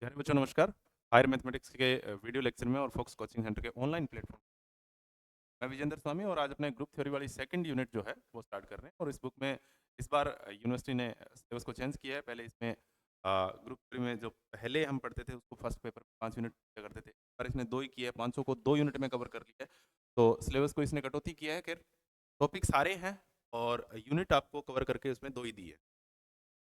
प्यारे बच्चों नमस्कार। हायर मैथमेटिक्स के वीडियो लेक्चर में और फोक्स कोचिंग सेंटर के ऑनलाइन प्लेटफॉर्म मैं विजेंद्र स्वामी और आज अपने ग्रुप थ्योरी वाली सेकंड यूनिट जो है वो स्टार्ट कर रहे हैं। और इस बुक में इस बार यूनिवर्सिटी ने सिलेबस को चेंज किया है। पहले इसमें ग्रुप थ्री में जो पहले हम पढ़ते थे उसको फर्स्ट पेपर 5 यूनिट करते थे, पर इसने 2 ही किया है, 500 को 2 यूनिट में कवर कर लिया है। तो सिलेबस को इसने कटौती किया है कि टॉपिक सारे हैं और यूनिट आपको कवर करके उसमें 2 ही दी है।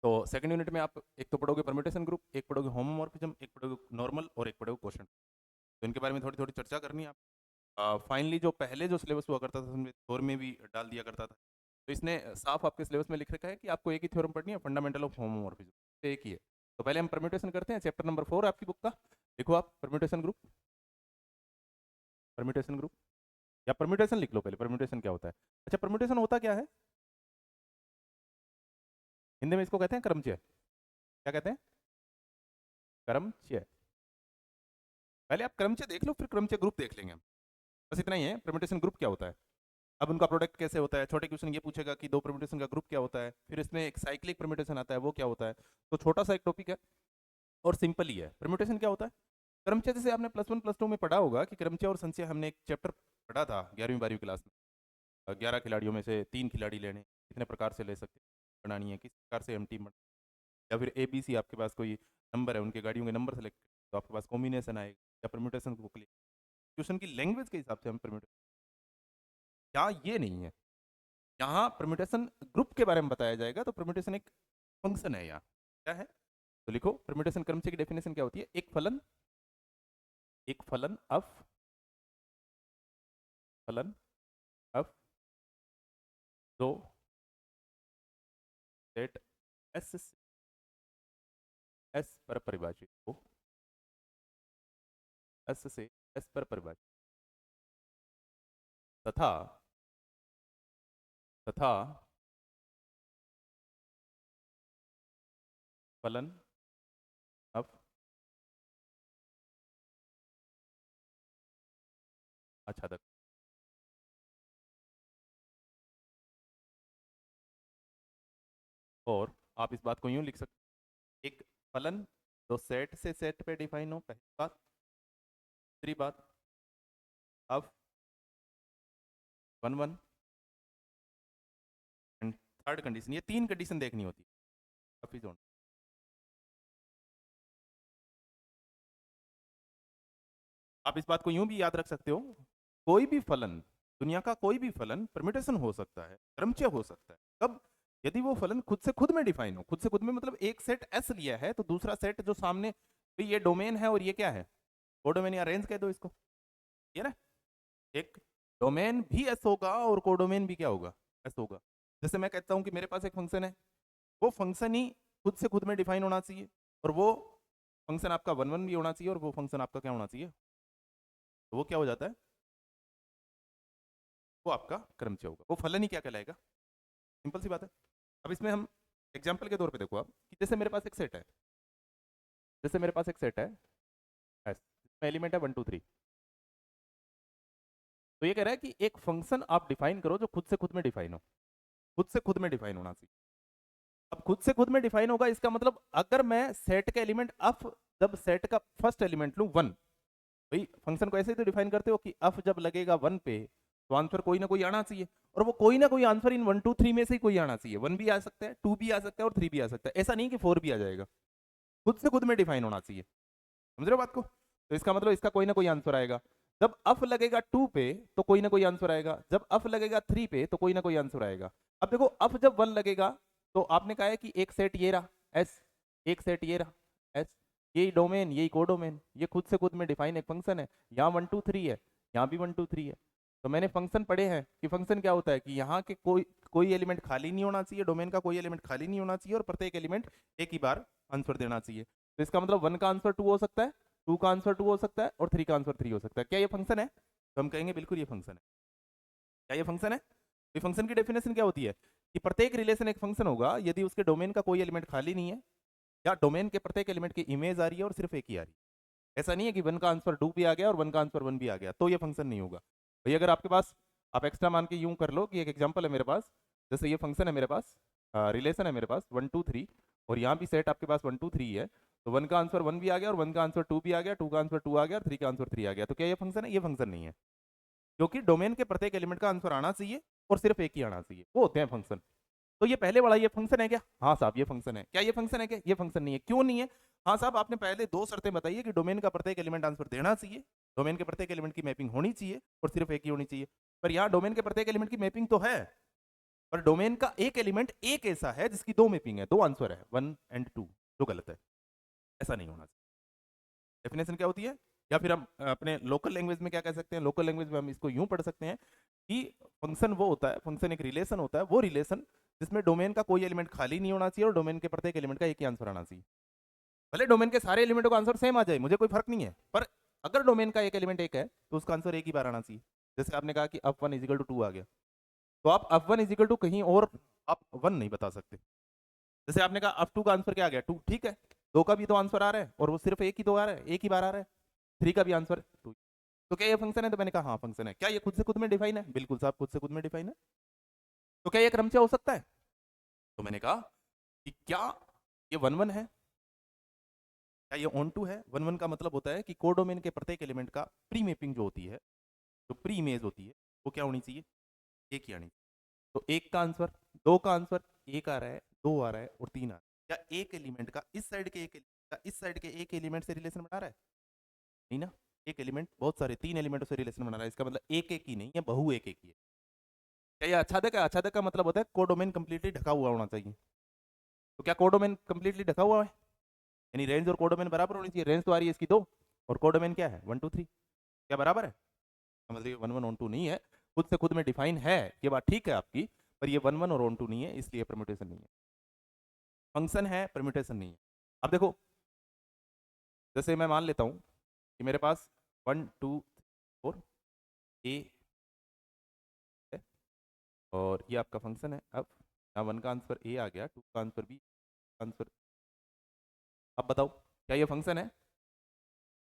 तो सेकंड यूनिट में आप एक तो पढ़ोगे परम्यूटेशन ग्रुप, एक पढ़ोगे होमोमॉर्फिज्म, एक पढ़ोगे नॉर्मल और एक पढ़ोगे क्वोशंट। तो इनके बारे में थोड़ी थोड़ी चर्चा करनी है आप। फाइनली जो पहले जो सिलेबस हुआ करता था उसमें थ्योरम में भी डाल दिया करता था, तो इसने साफ आपके सिलेबस में लिख रखा है कि आपको एक ही थ्योरम पढ़नी है, फंडामेंटल ऑफ होमोमॉर्फिज्म, तो एक ही है। तो पहले हम परम्यूटेशन करते हैं, चैप्टर नंबर 4 आपकी बुक का। लिखो आप परम्यूटेशन ग्रुप, परम्यूटेशन ग्रुप या परम्यूटेशन लिख लो पहले। परम्यूटेशन क्या होता है? अच्छा, परम्यूटेशन होता क्या है? हिंदी में इसको कहते हैं क्रमचय। क्या कहते हैं? क्रमचय। पहले आप क्रमचय देख लो, फिर क्रमचय ग्रुप देख लेंगे हम। बस इतना ही है। परम्यूटेशन ग्रुप क्या होता है, अब उनका प्रोडक्ट कैसे होता है। छोटे क्वेश्चन ये पूछेगा कि 2 परम्यूटेशन का ग्रुप क्या होता है, फिर इसमें एक साइक्लिक परम्यूटेशन आता है, वो क्या होता है। तो छोटा सा एक टॉपिक है और सिंपल ही है। परम्यूटेशन क्या होता है? क्रमचय जैसे आपने +1 +2 में पढ़ा होगा कि क्रमचय और संचय, हमने एक चैप्टर पढ़ा था 11वीं 12वीं क्लास में। 11 खिलाड़ियों में से 3 खिलाड़ी लेने, कितने प्रकार से ले सकते हैं, बनानी है किस प्रकार से एम टीम, या फिर ABC आपके पास कोई नंबर है, उनके गाड़ियों के नंबर सेलेक्ट, तो आपके पास कॉम्बिनेशन आएगा या परम्यूटेशन को क्वेश्चन की लैंग्वेज के हिसाब से हम परम्यूटेशन। क्या ये नहीं है, यहाँ परम्यूटेशन ग्रुप के बारे में बताया जाएगा। तो परम्यूटेशन एक फंक्शन है, यहाँ क्या है तो लिखो। परम्यूटेशन क्रमचय की डेफिनेशन क्या होती है? एक फलन ऑफ दो सेट एस पर परिभाषित हो, एस से एस पर परिभाषित, तथा तथा फलन ऑफ, अच्छा तक, और आप इस बात को यूं लिख सकते, एक फलन जो सेट से सेट पे डिफाइन हो, पहली बात। दूसरी बात, अब 1 1 एंड थर्ड कंडीशन, ये 3 कंडीशन देखनी होती है। आप इस बात को यूं भी याद रख सकते हो, कोई भी फलन, दुनिया का कोई भी फलन परम्यूटेशन हो सकता है, क्रमचय हो सकता है। कब? यदि वो फलन खुद से खुद में डिफाइन हो। खुद से खुद में मतलब एक सेट एस लिया है तो दूसरा सेट जो सामने, तो ये डोमेन है और ये क्या है? कोडोमेन या रेंज कह दो इसको, ये ना। एक डोमेन भी एस होगा और कोडोमेन भी क्या होगा? एस होगा। जैसे मैं कहता हूं कि मेरे पास एक फंक्शन है, वो फंक्शन ही खुद से खुद में डिफाइन होना चाहिए, और वो फंक्शन आपका 1 1 भी होना चाहिए, और वो फंक्शन आपका क्या होना चाहिए? तो वो क्या हो जाता है? वो आपका क्रमचय होगा। वो फलन ही क्या कहलाएगा? सिंपल सी बात है। अब इसमें हम एग्जाम्पल के तौर पे देखो आप, कि जैसे मेरे पास एक सेट है, जैसे मेरे पास एक सेट है एस, इसमें एलिमेंट है 1 2 3। तो ये कह रहा है कि एक फंक्शन आप डिफाइन करो जो खुद से खुद में डिफाइन हो, खुद से खुद में डिफाइन होना चाहिए। अब खुद से खुद में डिफाइन होगा, इसका मतलब अगर मैं सेट का एलिमेंट अफ, जब सेट का फर्स्ट एलिमेंट लूं 1, भाई फंक्शन को ऐसे ही तो डिफाइन करते हो कि अफ जब लगेगा 1 पे तो आंसर कोई ना कोई आना चाहिए, और वो कोई ना कोई आंसर इन 1 2 3 में से ही कोई आना चाहिए। 1 भी आ सकता है, 2 भी आ सकता है और 3 भी आ सकता है। ऐसा नहीं कि 4 भी आ जाएगा, खुद से खुद में डिफाइन होना चाहिए। समझ रहे हो बात को? तो इसका मतलब इसका कोई ना कोई आंसर आएगा। जब अफ लगेगा 2 पे तो कोई ना कोई आंसर आएगा, जब अफ लगेगा 3 पे तो कोई ना कोई आंसर आएगा। अब देखो, अफ जब 1 लगेगा तो आपने कहा है कि एक सेट ये रहा एस, एक सेट ये रहा एस, यही डोमेन यही कोडोमेन, ये खुद से खुद में डिफाइन एक फंक्शन है। यहाँ 1 2 3 है, यहाँ भी 1 2 3 है। तो मैंने फंक्शन पढ़े हैं कि फंक्शन क्या होता है, कि यहाँ के कोई एलिमेंट खाली नहीं होना चाहिए, डोमेन का कोई एलिमेंट खाली नहीं होना चाहिए, और प्रत्येक एलिमेंट एक ही बार आंसर देना चाहिए। तो इसका मतलब 1 का आंसर 2 हो सकता है, 2 का आंसर 2 हो सकता है, और 3 का आंसर 3 हो सकता है। क्या ये फंक्शन है? तो हम कहेंगे बिल्कुल ये फंक्शन है। क्या ये फंक्शन है? तो फंक्शन की डेफिनेशन क्या होती है, कि प्रत्येक रिलेशन एक फंक्शन होगा यदि उसके डोमेन का कोई एलिमेंट खाली नहीं है, या डोमेन के प्रत्येक एलिमेंट की इमेज आ रही है और सिर्फ एक ही आ रही है। ऐसा नहीं है कि 1 का आंसर 2 भी आ गया और 1 का आंसर 1 भी आ गया तो ये फंक्शन नहीं होगा। भाई अगर आपके पास, आप एक्स्ट्रा मान के यूं कर लो कि एक एग्जांपल है मेरे पास, जैसे ये फंक्शन है मेरे पास, रिलेशन है मेरे पास 1 2 3, और यहाँ भी सेट आपके पास 1 2 3 है। तो 1 का आंसर 1 भी आ गया और 1 का आंसर 2 भी आ गया, 2 का आंसर 2 आ गया और 3 का आंसर 3 आ गया। तो क्या ये फंक्शन है? ये फंक्शन नहीं है, क्योंकि डोमेन के प्रत्येक एलिमेंट का आंसर आना चाहिए और सिर्फ एक ही आना चाहिए, वो होते हैं फंक्शन। तो ये पहले वाला ये फंक्शन है क्या? हाँ साहब ये फंक्शन है। क्या ये फंक्शन है क्या? ये फंक्शन नहीं है। क्यों नहीं है? हाँ साहब आपने पहले दो शर्तें बताइए कि डोमेन का प्रत्येक एलिमेंट आंसर देना चाहिए, डोमेन के प्रत्येक एलिमेंट की मैपिंग होनी चाहिए और सिर्फ एक ही होनी चाहिए। पर यहाँ डोमेन के प्रत्येक एलिमेंट की मैपिंग तो है, पर डोमेन का एक एलिमेंट एक ऐसा है जिसकी दो मैपिंग है, दो आंसर है 1 एंड 2, जो गलत है। ऐसा नहीं होना चाहिए। डेफिनेशन क्या होती है, या फिर हम अपने लोकल लैंग्वेज में क्या कह सकते हैं, लोकल लैंग्वेज में हम इसको यूं पढ़ सकते हैं कि फंक्शन वो होता है, फंक्शन एक रिलेशन होता है, वो रिलेशन जिसमें डोमेन का कोई एलिमेंट खाली नहीं होना चाहिए और डोमेन के प्रत्येक एलिमेंट का एक ही आंसर आना चाहिए। भले डोमेन के सारे एलिमेंटों का आंसर सेम आ जाए, मुझे कोई फर्क नहीं है, पर अगर डोमेन का एक एलिमेंट एक है तो उसका आंसर एक ही बार आना चाहिए। जैसे आपने कहा कि अप 1 इजिकल टू 2 आ गया, तो आप अप 1 इजिकल टू कहीं और आप 1 नहीं बता सकते। जैसे आपने कहा अप 2 का आंसर क्या आ गया? 2, ठीक है, 2 का भी तो आंसर आ रहा है और वो सिर्फ एक ही दो आ रहा है, एक ही बार आ रहा है। 3 का भी आंसर 2। तो क्या ये फंक्शन है? तो मैंने कहा हाँ फंक्शन है। क्या ये खुद से खुद में डिफाइन है? बिल्कुल साहब खुद से खुद में डिफाइन है। तो क्या ये क्रमचय हो सकता है? तो मैंने कहा कि क्या ये 1 1 है? क्या ये ऑन टू है? 1 1 का मतलब होता है कि कोडोमेन के प्रत्येक एलिमेंट का प्री मैपिंग जो होती है, जो प्री इमेज होती है, वो क्या होनी चाहिए? एक ही आनी चाहिए। तो एक का आंसर, दो का आंसर, एक आ रहा है, दो आ रहा है और तीन आ रहा है। क्या एक एलिमेंट का इस साइड के एक एलिमेंट का इस साइड के एक एलिमेंट से रिलेशन बना रहा है? नहीं ना। एक एलिमेंट बहुत सारे तीन एलिमेंटों से रिलेशन बना रहा है, इसका मतलब एक एक ही नहीं है, बहु एक एक ही है। क्या ये आच्छादक है? आच्छादक का मतलब होता है कोडोमेन कंप्लीटली ढका हुआ होना चाहिए। तो क्या कोडोमेन कंप्लीटली ढका हुआ है? यानी रेंज और कोडोमेन बराबर होनी चाहिए। रेंज तो आ रही है इसकी 2 और कोडोमेन क्या है 1 2 3, क्या बराबर है? मतलब 1 1 ऑन 2 नहीं है, खुद से खुद में डिफाइन है, ये बात ठीक है आपकी, पर ये 1 1 और ऑन 2 नहीं है, इसलिए परम्यूटेशन नहीं है। फंक्शन है, परम्यूटेशन नहीं है। अब देखो, जैसे मैं मान लेता हूँ कि मेरे पास 1 2 4 ए है और ये आपका फंक्शन है। अब यहाँ 1 का आंसर ए आ गया, 2 का आंसर बी, आंसर। अब बताओ क्या ये फंक्शन है?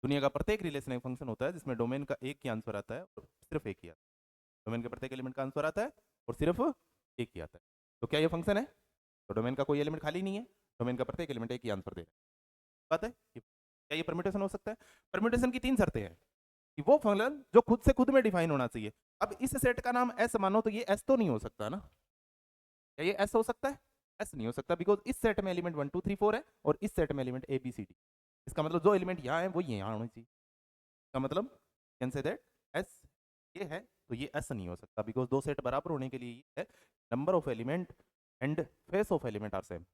दुनिया का प्रत्येक रिलेशन एक फंक्शन होता है जिसमें डोमेन का एक ही आंसर आता है और सिर्फ एक ही आता है। डोमेन के प्रत्येक एलिमेंट का आंसर आता है और सिर्फ एक ही आता है। तो क्या ये फंक्शन है? तो डोमेन का कोई एलिमेंट खाली नहीं है, डोमेन का प्रत्येक एलिमेंट एक ही आंसर दे रहा है। बात है क्या ये परम्यूटेशन हो सकता है? परम्यूटेशन की 3 शर्तें हैं कि वो फंक्शन जो खुद से खुद में डिफाइन होना चाहिए। अब इस सेट का नाम एस मानो, तो ये एस तो नहीं हो सकता ना। क्या ये एस हो सकता है? एस नहीं हो सकता, बिकॉज इस सेट में एलिमेंट 1 2 3 4 है और इस सेट में element A B C D. इसका मतलब जो एलिमेंट यहाँ है वो ये यहाँ होना चाहिए। इसका मतलब कैन से दैट एस ये है, तो ये एस नहीं हो सकता, बिकॉज दो सेट बराबर होने के लिए ये है number of element and face of element are same.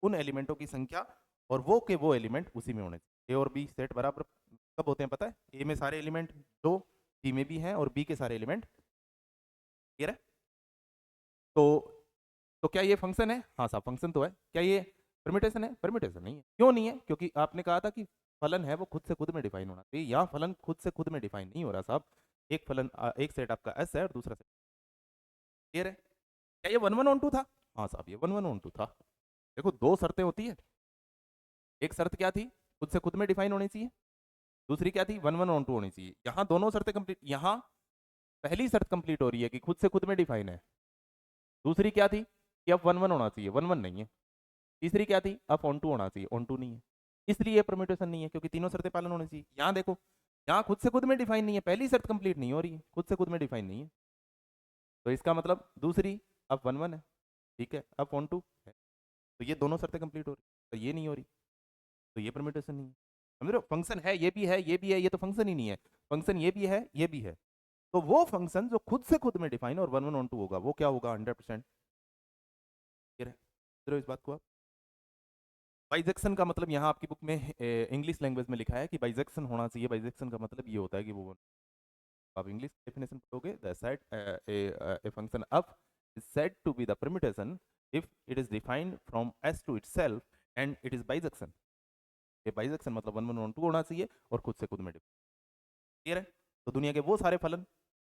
उन एलिमेंटों की संख्या और वो के वो एलिमेंट उसी में होने चाहिए। ए और बी सेट बराबर कब होते हैं पता है? ए में सारे एलिमेंट दो, बी में भी हैं और बी के सारे एलिमेंट क्लियर है। तो क्या ये फंक्शन है? हाँ साहब फंक्शन तो है। क्या ये परम्यूटेशन है? परम्यूटेशन नहीं है। क्यों नहीं है? क्योंकि आपने कहा था कि फलन है वो खुद से खुद में डिफाइन होना चाहिए। यहाँ फलन खुद से खुद में डिफाइन नहीं हो रहा साहब। एक फलन एक सेट आपका एस है और दूसरा सेट क्लियर है। क्या ये 1 1 ऑन 2 था? हाँ साहब ये 1 1 ऑन 2 था। देखो दो शर्तें होती है, एक शर्त क्या थी? खुद से खुद में डिफाइन होनी चाहिए। दूसरी क्या थी? 1 1 ऑन 2 होनी चाहिए। यहाँ दोनों शर्तें कंप्लीट, यहाँ पहली शर्त कंप्लीट हो रही है कि खुद से खुद में डिफाइन है। दूसरी क्या थी कि अब 1 1 होना चाहिए, 1 1 नहीं है। तीसरी क्या थी? अब ऑन टू होना चाहिए, ऑन टू नहीं है। इसलिए ये परम्यूटेशन नहीं है, क्योंकि तीनों शर्तें पालन होनी चाहिए। यहाँ देखो, यहाँ खुद से खुद में डिफाइन नहीं है, पहली शर्त कंप्लीट नहीं हो रही है, खुद से खुद में डिफाइन नहीं है, तो इसका मतलब दूसरी अब 1 1 है, ठीक है, अब ऑन टू है, तो ये दोनों शर्तें कंप्लीट हो रही, तो ये नहीं हो रही, तो ये परम्यूटेशन नहीं है। समझ रहे हो? फंक्शन है, ये भी है, ये भी है, ये तो फंक्शन ही नहीं है। फंक्शन ये भी है, ये भी है, तो वो फंक्शन जो खुद से खुद में डिफाइन और 1 1 ऑन टू होगा वो क्या होगा? 100%। क्लियर है? समझ रहे हो इस बात को आप? बाइजेक्शन का मतलब यहाँ आपकी बुक में इंग्लिश लैंग्वेज में लिखा है कि बाइजेक्शन होना चाहिए। बाइजेक्शन का मतलब ये होता है कि वो, आप इंग्लिश डेफिनेशन पढ़ोगे, the set A function of is said to be the permutation if it is defined from S to itself and it is bijection. ये बाइजेक्शन मतलब 1 1 ऑन 2 होना चाहिए और खुद से खुद में डिफाइन। क्लियर है? तो दुनिया के वो सारे फलन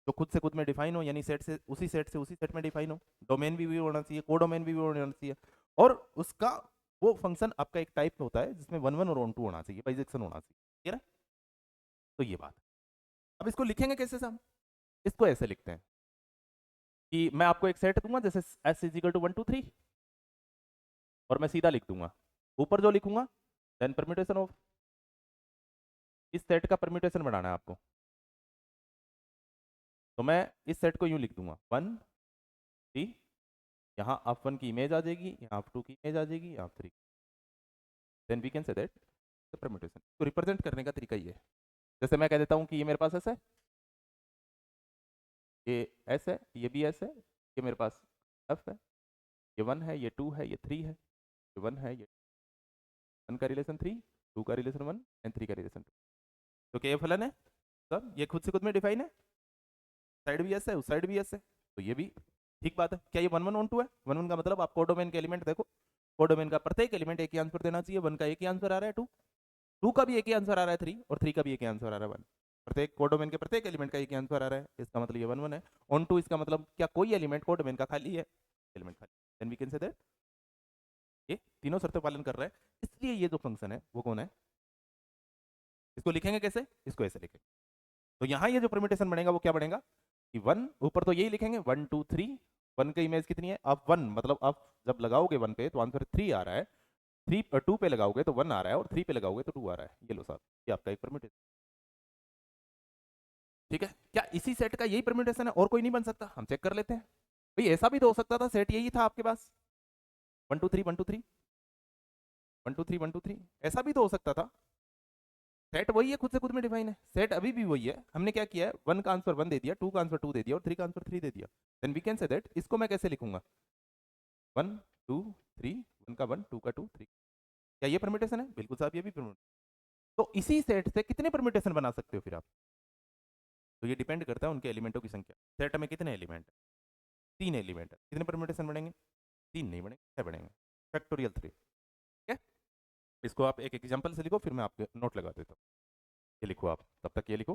जो खुद से खुद में डिफाइन हो, यानी सेट से उसी सेट में डिफाइन हो, डोमेन भी होना चाहिए, कोडोमेन भी होना चाहिए, और उसका वो फंक्शन आपका एक टाइप होता है जिसमें 1 1 और ऑन 2 होना चाहिए, बाइजेक्शन होना चाहिए। क्लियर है? तो ये बात है। अब इसको लिखेंगे कैसे हम? इसको ऐसे लिखते हैं कि मैं आपको एक सेट दूंगा जैसे एस इजिकल टू 1 2 3 और मैं सीधा लिख दूंगा, ऊपर जो लिखूंगा देन परम्यूटेशन ऑफ, इस सेट का परम्यूटेशन बनाना है आपको, तो मैं इस सेट को यूं लिख दूंगा 1 3, यहाँ आप 1 की इमेज आ जाएगी, यहाँ आप 2 की इमेज आ जाएगी, यहाँ 3, then we can say that the permutation. तो रिप्रेजेंट करने का तरीका ये है, जैसे मैं कह देता हूँ कि ये मेरे पास ऐसा है, ये एस है, ये भी एस है, ये मेरे पास एफ है, ये 1 है, ये 2 है, ये 3 है, ये 1 है, ये 1 का रिलेशन 3, 2 का रिलेशन 1 एंड 3 का रिलेशन 2। तो क्या ये फलन है? सब ये खुद से खुद में डिफाइन है, साइड भी एस है, उस साइड भी एस है, तो ये भी ठीक बात है। क्या ये 1 1 1 2 है? 1 1 का मतलब आप कोडोमेन के एलिमेंट देखो, कोडोमेन का प्रत्येक एलिमेंट एक ही आंसर देना चाहिए। 1 का एक ही आंसर आ रहा है, 2 का भी एक ही आंसर आ रहा है, 3 और 3 का भी एक ही आंसर आ रहा है 1। प्रत्येक कोडोमेन के प्रत्येक एलिमेंट का एक ही आंसर आ रहा है, इसका मतलब ये 1 1 है। ऑन 2 इसका मतलब क्या कोई एलिमेंट कोडोमेन का खाली है? एलिमेंट खाली, then we can say that ये तीनों शर्तों पालन कर रहा है। इसलिए ये जो फंक्शन है वो कौन है? इसको लिखेंगे कैसे? इसको ऐसे लिखेंगे। तो यहाँ ये जो परम्यूटेशन बनेगा वो क्या बनेगा कि 1 ऊपर तो यही लिखेंगे 1 2 3, 1 की इमेज कितनी है? आप 1 मतलब आप जब लगाओगे 1 पे तो आंसर 3 आ रहा है, 3 2 पे लगाओगे तो 1 आ रहा है, और 3 पे लगाओगे तो 2 आ रहा है। ये लो साहब, ये आपका एक परम्यूटेशन। ठीक है, क्या इसी सेट का यही परम्यूटेशन है और कोई नहीं बन सकता? हम चेक कर लेते हैं। भाई ऐसा भी तो हो सकता था, सेट यही था आपके पास 1 2 3 1 2 3 1 2 3 1 2 3, ऐसा भी तो हो सकता था। सेट वही है, खुद से खुद में डिफाइन है, सेट अभी भी वही है। हमने क्या किया है, 1 का आंसर 1 दे दिया, 2 का आंसर 2 दे दिया और 3 का आंसर 3 दे दिया। Then we can say that इसको मैं कैसे लिखूंगा 1 2 3, 1 का 1, 2 का 2, 3। क्या ये परम्यूटेशन है? बिल्कुल साहब, ये भी परम्यूटेशन। तो इसी सेट से कितने परम्यूटेशन बना सकते हो फिर आप? तो ये डिपेंड करता है उनके एलिमेंटों की संख्या। सेट में कितने एलिमेंट है? 3 एलिमेंट है, कितने परम्यूटेशन बनेंगे? 3 नहीं बनेंगे, 6 बनेंगे, फैक्टोरियल 3। ठीक है, इसको आप एक एग्जांपल से लिखो, फिर मैं आपके नोट लगा देता हूँ। ये लिखो आप, तब तक ये लिखो,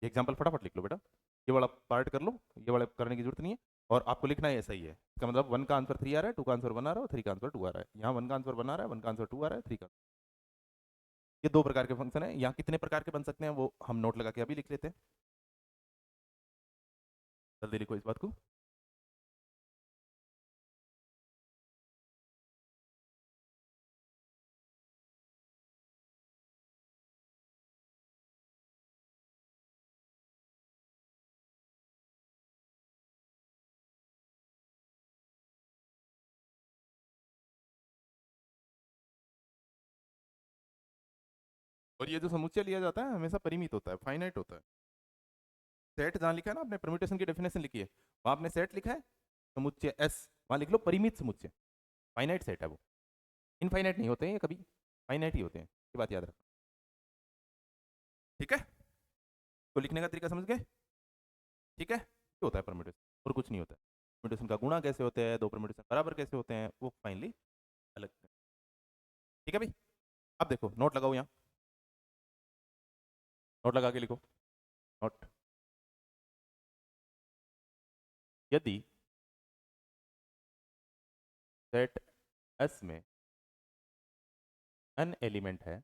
ये एग्जांपल फटाफट लिख लो बेटा, ये वाला पार्ट कर लो, ये वाला करने की जरूरत नहीं है। और आपको लिखना है ऐसा ही है, इसका मतलब 1 का आंसर 3 आ रहा है, 2 का आंसर 1 आ रहा है और 3 का आंसर 2 आ रहा है। यहाँ 1 का आंसर 1 आ रहा है, 1 का आंसर 2 आ रहा है, 3 का। ये 2 प्रकार के फंक्शन है। यहाँ कितने प्रकार के बन सकते हैं वो हम नोट लगा के अभी लिख लेते हैं। जल्दी लिखो इस बात को। और ये जो समुच्चय लिया जाता है हमेशा परिमित होता है, फाइनाइट होता है। सेट जहाँ लिखा है ना, आपने परम्यूटेशन की डेफिनेशन लिखी है, वहाँ आपने सेट लिखा है समुच्चय एस, वहाँ लिख लो परिमित समुच्चय। फाइनाइट सेट है वो, इनफाइनाइट नहीं होते हैं ये, कभी फाइनाइट ही होते हैं, ये बात याद रखो। ठीक है, तो लिखने का तरीका समझ गए? ठीक है, क्या होता है परम्यूटेशन और कुछ नहीं होता है। परम्यूटेशन का गुणा कैसे होते हैं, दो परम्यूटेशन बराबर कैसे होते हैं, वो फाइनली अलग। ठीक है भाई, अब देखो नोट लगाओ, यहाँ नोट लगा के लिखो। नोट, यदि सेट एस में n एलिमेंट है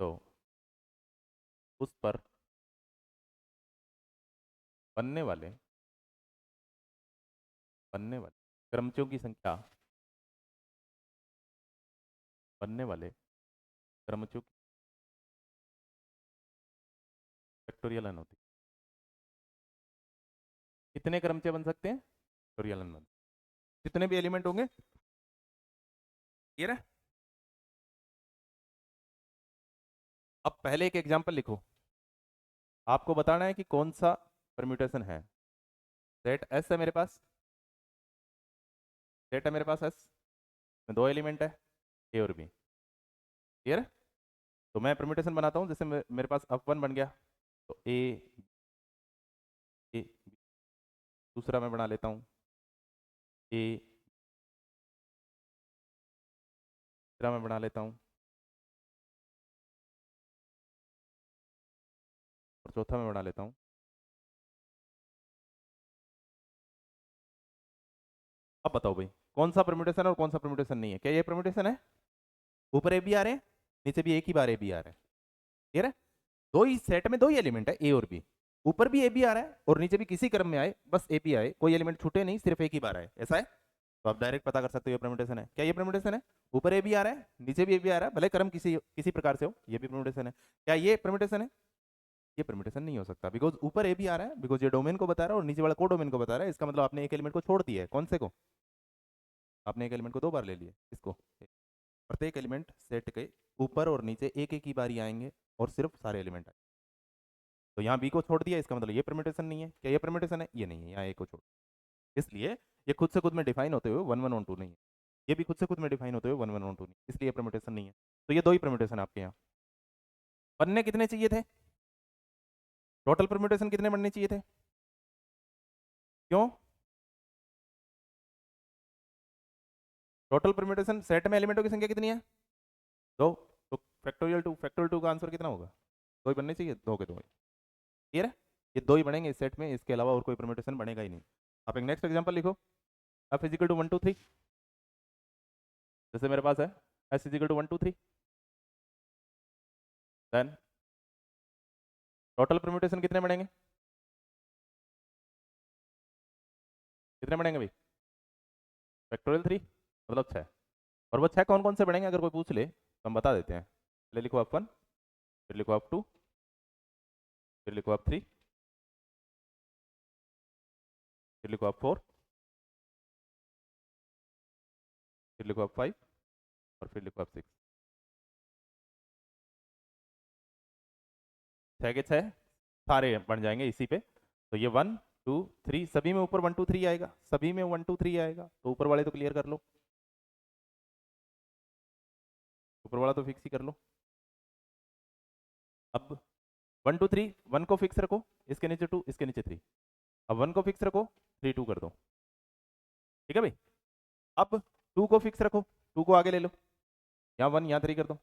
तो उस पर बनने वाले क्रमचों की संख्या, बनने वाले क्रमचों की फैक्टोरियल n होती है। कितने क्रमचे बन सकते हैं? फैक्टोरियल n, जितने भी एलिमेंट होंगे। क्लियर है? अब पहले एक एग्जांपल लिखो, आपको बताना है कि कौन सा परम्यूटेशन है। सेट एस है मेरे पास, सेट है मेरे पास एस में 2 एलिमेंट है, ए और बी। क्लियर है? तो मैं परम्यूटेशन बनाता हूँ, जैसे मेरे पास अब 1 बन गया तो ए ए, दूसरा मैं बना लेता हूँ ए, तीसरा मैं बना लेता हूँ और चौथा मैं बना लेता हूँ। अब बताओ भाई, कौन सा परम्यूटेशन है और कौन सा परम्यूटेशन नहीं है? क्या ये परम्यूटेशन है? ऊपर ए बी आ रहे हैं, नीचे भी एक ही बार ए बी आ रहा है। क्लियर है? दो ही सेट में 2 ही एलिमेंट है, ए और बी। ऊपर भी ए बी आ रहा है और नीचे भी किसी क्रम में आए, बस ए बी आए, कोई एलिमेंट छूटे नहीं, सिर्फ एक ही बार आए, ऐसा है? तो आप डायरेक्ट पता कर सकते हो ये परम्यूटेशन है। क्या ये परम्यूटेशन है? ऊपर ए भी आ रहा है, नीचे भी ए भी आ रहा है, भले क्रम किसी किसी प्रकार से हो, ये भी परम्यूटेशन है। क्या ये परम्यूटेशन है? ये परम्यूटेशन नहीं हो सकता, बिकॉज ऊपर ए भी आ रहा है, बिकॉज ये डोमेन को बता रहा है और नीचे वाला को डोमेन को बता रहा है। इसका मतलब आपने एक एलिमेंट को छोड़ दिया है। कौन से को? आपने एक एलिमेंट को 2 बार ले लिया। इसको, प्रत्येक एलिमेंट सेट के ऊपर और नीचे एक एक ही बारी आएंगे और सिर्फ सारे एलिमेंट आए। तो यहाँ बी को छोड़ दिया, इसका मतलब ये परम्यूटेशन नहीं है। क्या ये परम्यूटेशन है? ये नहीं है, यहाँ ए को छोड़। इसलिए ये खुद से खुद में डिफाइन होते हुए 1 1 1 2 नहीं है। ये भी खुद से खुद में डिफाइन होते हुए 1 1 1 2 नहीं, इसलिए परम्यूटेशन नहीं है। तो ये 2 ही परम्यूटेशन आपके यहाँ बनने कितने चाहिए थे? टोटल परम्यूटेशन कितने बनने चाहिए थे? क्यों? टोटल परम्यूटेशन सेट में एलिमेंटों की संख्या कितनी है? 2। तो फैक्टोरियल 2 का आंसर कितना होगा? 2 ही बनने चाहिए, 2 के 2 ही। क्लियर है? ये 2 ही बनेंगे इस सेट में, इसके अलावा और कोई परम्यूटेशन बनेगा ही नहीं। आप एक नेक्स्ट एग्जांपल लिखो। एफ इजिकल टू 1 2 3, जैसे मेरे पास है S is equal to 1 2 3, then total permutation कितने बनेंगे? कितने बनेंगे भाई? फैक्टोरियल 3 मतलब 6। और वो 6 कौन कौन से बनेंगे अगर कोई पूछ ले तो हम बता देते हैं। पहले लिखो आप 1, फिर लिखो आप 2, फिर लिखो आप 3, फिर लिखो आप 4, फिर लिखो आप 5 और फिर लिखो आप 6। 6 के 6 सारे बन जाएंगे इसी पे। तो ये 1 2 3 सभी में ऊपर 1 2 3 आएगा, सभी में 1 2 3 आएगा। तो ऊपर वाले तो क्लियर कर लो, ऊपर वाला तो फिक्स ही कर लो। अब 1 2 3, 1 को फिक्स रखो, इसके नीचे 2, इसके नीचे 3। अब 1 को फिक्स रखो, 3 2 कर दो। ठीक है भाई? अब 2 को फिक्स रखो, 2 को आगे ले लो, यहाँ 1 यहाँ 3 कर दो।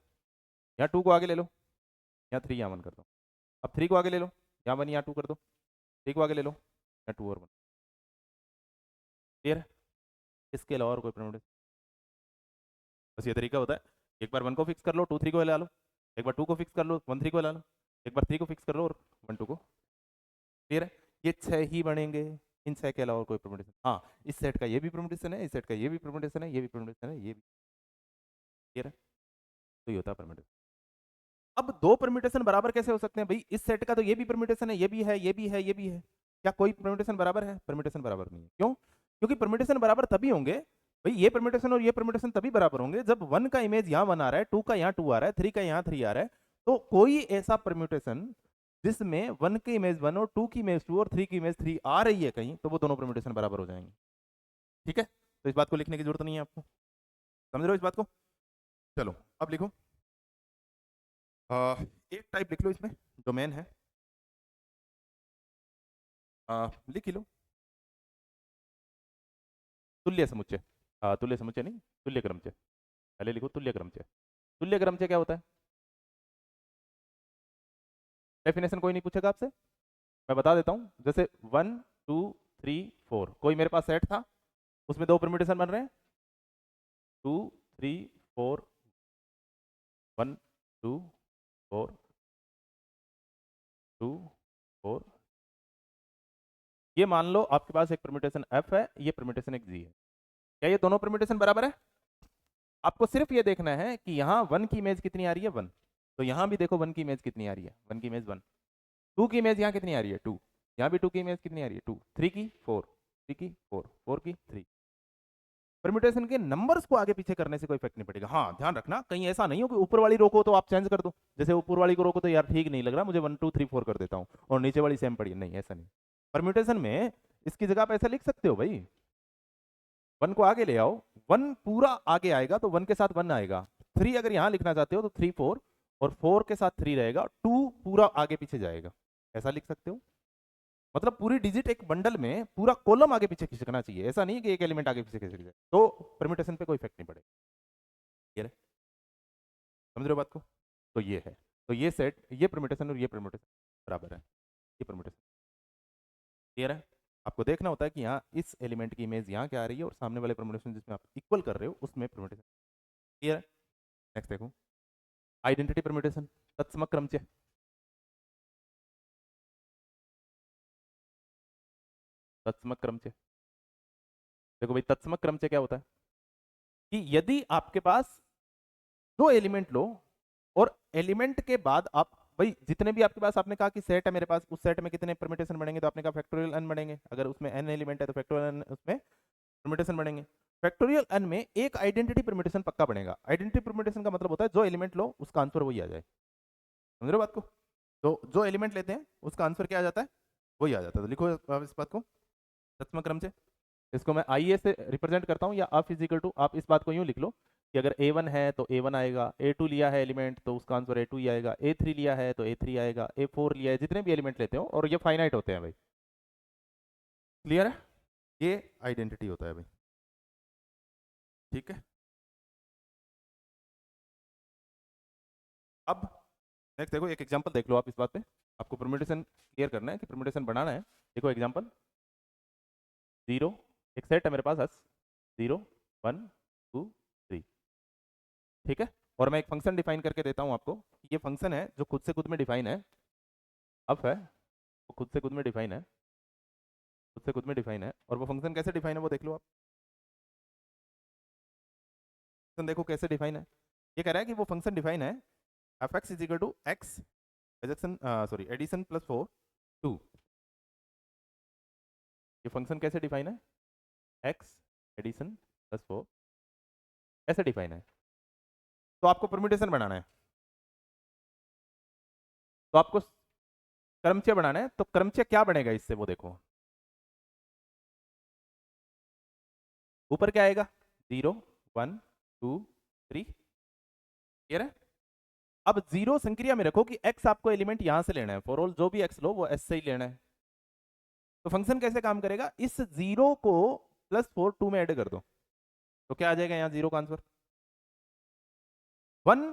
यहाँ 2 को आगे ले लो, यहाँ 3 यहाँ 1 कर दो। अब 3 को आगे ले लो, यहाँ 1 यहाँ 2 कर दो। 3 को आगे ले लो, यहाँ 2 और 1। क्लियर है? इसके अलावा और कोई परम्यूटेशन? बस ये तरीका होता है। एक बार 1 को फिक्स कर लो, 2 3 को ला लो। एक बार 2 को फिक्स कर लो, 1 3 को ला लो। एक बार 3 को फिक्स कर लो और 1 2 को। क्लियर है? ये 6 ही बनेंगे, इन 6 के अलावा और कोई परम्यूटेशन? हाँ, इस सेट का ये भी परम्यूटेशन है, इस सेट का ये भी परम्यूटेशन है, ये भी परम्यूटेशन है, ये भी। क्लियर है? तो ये होता है परम्यूटेशन। अब 2 परम्यूटेशन बराबर कैसे हो सकते हैं भाई? इस सेट का तो ये भी परम्यूटेशन है, ये भी है, ये भी है, ये भी है। क्या कोई परम्यूटेशन बराबर है? परम्यूटेशन बराबर नहीं है। क्यों? क्योंकि परम्यूटेशन बराबर तभी होंगे भाई, ये परम्यूटेशन और ये परम्यूटेशन तभी बराबर होंगे जब 1 का इमेज यहाँ 1 आ रहा है, 2 का यहाँ 2 आ रहा है, 3 का यहाँ 3 आ रहा है। तो कोई ऐसा परम्यूटेशन जिसमें 1 की इमेज 1 और 2 की इमेज 2 और 3 की इमेज 3 आ रही है कहीं, तो वो दोनों परम्यूटेशन बराबर हो जाएंगे। ठीक है? तो इस बात को लिखने की जरूरत नहीं है आपको। समझ रहे हो इस बात को? चलो अब लिखो। एक टाइप लिख लो इसमें, डोमेन है। लिख ही लो, तुल्य समुच्चय। तुल्य समुच्चय नहीं, तुल्य क्रमचय। पहले लिखो तुल्य क्रमचय। तुल्य क्रमचय क्या होता है? डेफिनेशन कोई नहीं पूछेगा आपसे, मैं बता देता हूँ। जैसे 1 2 3 4 कोई मेरे पास सेट था, उसमें 2 परम्यूटेशन बन रहे हैं, 2 3 4, 1 2 4 2 4। ये मान लो आपके पास एक परम्यूटेशन एफ है, ये परम्यूटेशन एक जी है। क्या ये दोनों परम्यूटेशन बराबर है? आपको सिर्फ ये देखना है कि यहाँ 1 की इमेज कितनी आ रही है, 1। तो यहाँ भी देखो 1 की इमेज कितनी आ रही है, 1 की इमेज 1। 2 की इमेज यहाँ कितनी आ रही है, 2। यहाँ भी 2 की इमेज कितनी आ रही है, 2। 3 की 4, 3 की 4, 4 की 3। परम्यूटेशन के नंबर्स को आगे पीछे करने से कोई इफेक्ट नहीं पड़ेगा। हाँ ध्यान रखना, कहीं ऐसा नहीं हो कि ऊपर वाली रोको तो आप चेंज कर दो। जैसे ऊपर वाली को रोको तो यार ठीक नहीं लग रहा मुझे, 1 2 3 4 कर देता हूँ और नीचे वाली सेम पड़ी, नहीं ऐसा नहीं। परम्यूटेशन में इसकी जगह आप ऐसा लिख सकते हो भाई, 1 को आगे ले आओ, 1 पूरा आगे आएगा तो 1 के साथ 1 आएगा। 3 अगर यहाँ लिखना चाहते हो तो 3 4 और 4 के साथ 3 रहेगा, 2 पूरा आगे पीछे जाएगा, ऐसा लिख सकते हो। मतलब पूरी डिजिट एक बंडल में पूरा कॉलम आगे पीछे खिसकना चाहिए, ऐसा नहीं है कि एक एलिमेंट आगे पीछे खिसक जाए, तो परम्यूटेशन पे कोई इफेक्ट नहीं पड़ेगा। क्लियर है? समझ रहे हो बात को? तो ये है, तो ये सेट, ये परम्यूटेशन और ये परम्यूटेशन बराबर है, ये परम्यूटेशन। क्लियर है? आपको देखना होता है कि यहाँ इस एलिमेंट की इमेज यहाँ क्या आ रही है और सामने वाले परम्यूटेशन जिसमें आप इक्वल कर रहे हो उसमें परम्यूटेशन। क्लियर है? नेक्स्ट देखो, आइडेंटिटी परम्यूटेशन, तत्समक क्रमचय। तत्समक क्रमचय देखो भाई तत्समक क्रम से क्या होता है कि यदि आपके पास दो एलिमेंट लो और एलिमेंट के बाद आप भाई जितने भी आपके पास, आपने कहा कि सेट है मेरे पास, उस सेट में कितने परम्यूटेशन बनेंगे, तो आपने कहा फैक्टोरियल n बनेंगे। अगर उसमें n एलिमेंट है तो फैक्टोरियल n उसमें परम्यूटेशन बनेंगे। फैक्टोरियल n में एक आइडेंटिटी परम्यूटेशन पक्का बनेगा। आइडेंटिटी परम्यूटेशन का मतलब होता है जो एलिमेंट लो उसका आंसर वही आ जाए। समझ रहे हो बात को? तो जो एलिमेंट लेते हैं उसका आंसर क्या आ जाता है, वही आ जाता है। तो लिखो आप इस बात को तत्समक क्रम से। इसको मैं आई ए से रिप्रेजेंट करता हूँ, या अ फिजिकल टू, आप इस बात को यूं लिख लो कि अगर A1 है तो A1 आएगा, A2 लिया है एलिमेंट तो उसका आंसर A2 ही आएगा, A3 लिया है तो A3 आएगा, A4 लिया है, जितने भी एलिमेंट लेते हो, और ये फाइनाइट होते हैं भाई। क्लियर है? ये आइडेंटिटी होता है भाई। ठीक है, अब नेक्स्ट देखो, एक एग्जांपल देख लो आप इस बात पे। आपको परम्यूटेशन क्लियर करना है कि परम्यूटेशन बनाना है। देखो एग्जांपल 0, एक सेट है मेरे पास एस 0 1 2 3। ठीक है, और मैं एक फंक्शन डिफाइन करके देता हूँ आपको। ये फंक्शन है जो खुद से खुद में डिफाइन है, अफ है, वो खुद से खुद में डिफाइन है, खुद से खुद में डिफाइन है। और वो फंक्शन कैसे डिफाइन है वो देख लो आप। फंक्शन देखो कैसे डिफाइन है। ये कह रहा है कि वो फंक्शन डिफाइन है f x is equal to x addition, sorry addition plus 4 2। ये फंक्शन कैसे डिफाइन है, एक्स एडिशन प्लस 4 ऐसे डिफाइन है। तो आपको परम्यूटेशन बनाना है, तो आपको क्रमचय बनाना है। तो क्रमचय क्या बनेगा इससे वो देखो। ऊपर क्या आएगा, 0 1 2 3। क्लियर है? अब जीरो संक्रिया में रखो कि x आपको एलिमेंट यहां से लेना है, फॉर ऑल जो भी x लो वो s से ही लेना है। तो फंक्शन कैसे काम करेगा, इस जीरो को प्लस 4 2 में ऐड कर दो, तो क्या आ जाएगा यहाँ जीरो का आंसर। 1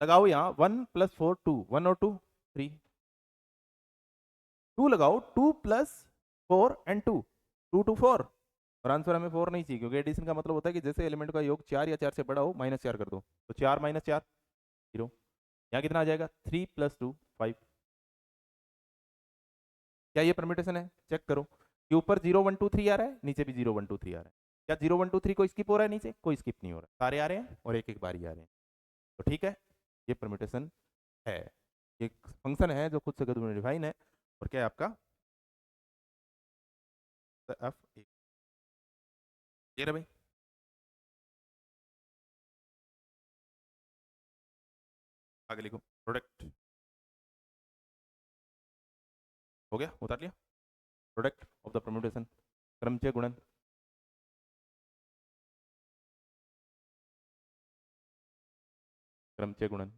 लगाओ यहाँ, 1 प्लस 4 2, 1 और 2 3, 2 लगाओ, 2 प्लस 4 एंड 2, 2 2 4। और आंसर हमें 4 नहीं चाहिए, क्योंकि एडिशन का मतलब होता है कि जैसे एलिमेंट का योग 4 या 4 से बड़ा हो माइनस 4 कर दो। तो 4 माइनस 4 0। यहाँ कितना आ जाएगा, 3 प्लस 2 5। क्या ये परम्यूटेशन है, चेक करो कि ऊपर 0 1 2 3 आ रहा है, नीचे भी 0 1 2 3 आ रहा है। क्या 0 1 2 3 कोई स्किप हो रहा है, नीचे कोई स्किप नहीं हो रहा, सारे आ रहे हैं और एक एक बारी आ रहे हैं। तो ठीक है, ये परम्यूटेशन है। ये फंक्शन है जो खुद से खुद में डिफाइन है। और क्या है आपका एफ, ये रहा भाई। आगे लिखो, प्रोडक्ट हो गया, उतार लिया। प्रोडक्ट ऑफ द परम्यूटेशन, क्रमचय गुणन। क्रमचय गुणन,